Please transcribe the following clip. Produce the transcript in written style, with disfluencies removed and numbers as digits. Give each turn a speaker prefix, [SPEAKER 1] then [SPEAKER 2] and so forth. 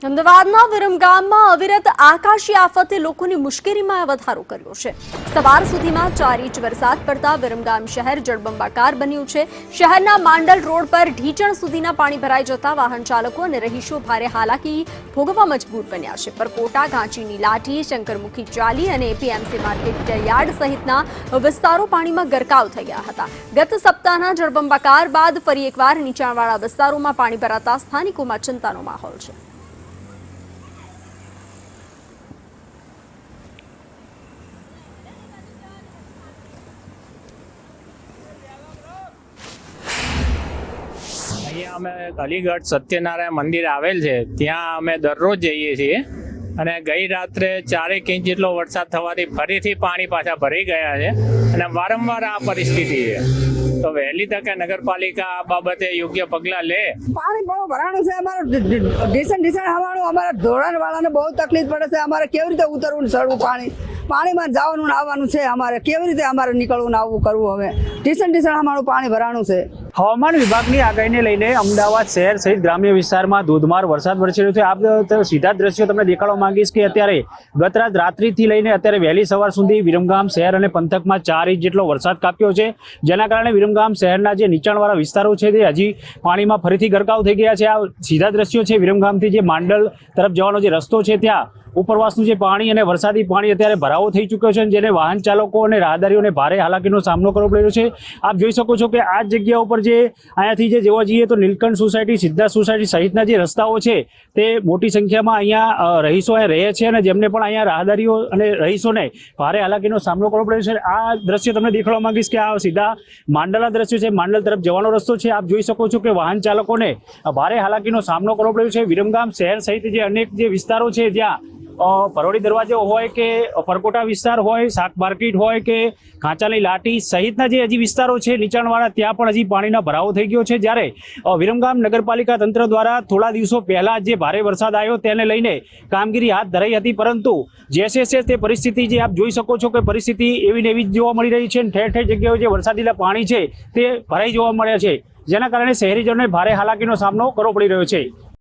[SPEAKER 1] અમદાવાદના વિરમગામમાં અવિરત આકાશી આફતે લોકોની મુશ્કેલીમાં વધારો કર્યો છે। સવાર સુધીમાં 4 ઇંચ વરસાદ પડતા વિરમગામ શહેર જળબંબાકાર બન્યું છે। શહેરના માંડલ રોડ પર ઢીચણ સુધીના પાણી ભરાઈ જતા વાહન ચાલકો અને રહીશો ભારે હાલાકી ભોગવવા મજબૂર બન્યા છે। પરકોટા, ઘાંચીની લાઠી, શંકરમુખી ચાલી અને એપીએમસી માર્કેટ યાર્ડ સહિતના વિસ્તારો પાણીમાં ગરકાવ થઈ ગયા હતા। ગત સપ્તાહના જળબંબાકાર બાદ ફરી એકવાર નીચાણવાળા વિસ્તારોમાં પાણી ભરાતા સ્થાનિકોમાં ચિંતાનો માહોલ છે।
[SPEAKER 2] અહીંયા અમે અલીગઢ સત્યનારાયણ મંદિર આવેલ છે, ત્યાં અમે દરરોજ જઈએ છીએ અને ગઈ રાત્રે 4 ઇંચ જેટલો વરસાદ થવાથી ફરીથી પાણી પાછા ભરાઈ ગયા છે અને વારંવાર આ પરિસ્થિતિ છે। તો વહેલી તકે નગરપાલિકા આ બાબતે યોગ્ય પગલાં લે।
[SPEAKER 3] પાણી બહુ ભરાણું છે, અમારે ડીસન આવવાનું, અમારા ધોરણવાળાને બહુ તકલીફ પડે છે। અમારે કેવી રીતે ઉતરવું ને ચડવું, પાણીમાં જવાનું ને આવવાનું છે, અમારે કેવી રીતે અમારે નીકળવું ને આવવું કરવું। હવે ડીસન અમારું પાણી ભરાણું છે।
[SPEAKER 4] હવામાન વિભાગની આગાહીને લઈને અમદાવાદ શહેર સહિત ગ્રામ્ય વિસ્તારમાં ધોધમાર વરસાદ વરસી રહ્યો છે। આપ સીધા દ્રશ્યો તમને દેખાડવા માંગીશ કે અત્યારે ગત રાત્રિથી લઈને અત્યારે વહેલી સવાર સુધી વિરમગામ શહેર અને પંથકમાં 4 ઇંચ જેટલો વરસાદ કાપ્યો છે, જેના કારણે વિરમગામ શહેરના જે નીચાણવાળા વિસ્તારો છે તે હજી પાણીમાં ફરીથી ગરકાવ થઈ ગયા છે। આ સીધા દ્રશ્યો છે વિરમગામથી જે માંડલ તરફ જવાનો જે રસ્તો છે, ત્યાં ઉપરવાસનું જે પાણી અને વરસાદી પાણી અત્યારે ભરાવો થઈ ચૂક્યો છે, જેને વાહન ચાલકો અને રાહદારીઓને ભારે હાલાકીનો સામનો કરવો પડી રહ્યો છે। આપ જોઈ શકો છો કે આ જગ્યા ઉપર જે અહીંયાથી જે જોવા જઈએ તો નીલકંઠ સોસાયટી, સિદ્ધાર્થ સોસાયટી સહિતના જે રસ્તાઓ છે તે મોટી સંખ્યામાં અહીંયા રહીશો રહે છે અને જેમને પણ અહીંયા રાહદારીઓ અને રહીશોને ભારે હાલાકીનો સામનો કરવો પડ્યો છે। આ દ્રશ્ય તમને દેખાડવા માંગીશ કે આ સીધા માંડલના દ્રશ્યો છે, માંડલ તરફ જવાનો રસ્તો છે। આપ જોઈ શકો છો કે વાહન ચાલકોને ભારે હાલાકીનો સામનો કરવો પડ્યો છે। વિરમગામ શહેર સહિત જે અનેક જે વિસ્તારો છે, જ્યાં ભરોડી દરવાજો હોય કે પરકોટા વિસ્તાર હોય, શાક માર્કેટ હોય કે કાંચાની લાટી સહિતના જે હજી વિસ્તારો છે નીચાણવાળા, ત્યાં પણ હજી પાણીનો ભરાવો થઈ ગયો છે। જ્યારે વિરમગામ નગરપાલિકા તંત્ર દ્વારા થોડા દિવસો પહેલા જે ભારે વરસાદ આવ્યો તેને લઈને કામગીરી હાથ ધરાઈ હતી, પરંતુ જેસે છે તે પરિસ્થિતિ જે આપ જોઈ શકો છો કે પરિસ્થિતિ એવી ને એવી જ જોવા મળી રહી છે। ઠેર ઠેર જગ્યાએ જે વરસાદીલા પાણી છે તે ભરાઈ જોવા મળ્યા છે, જેના કારણે શહેરીજનોને ભારે હાલાકીનો સામનો કરવો પડી રહ્યો છે।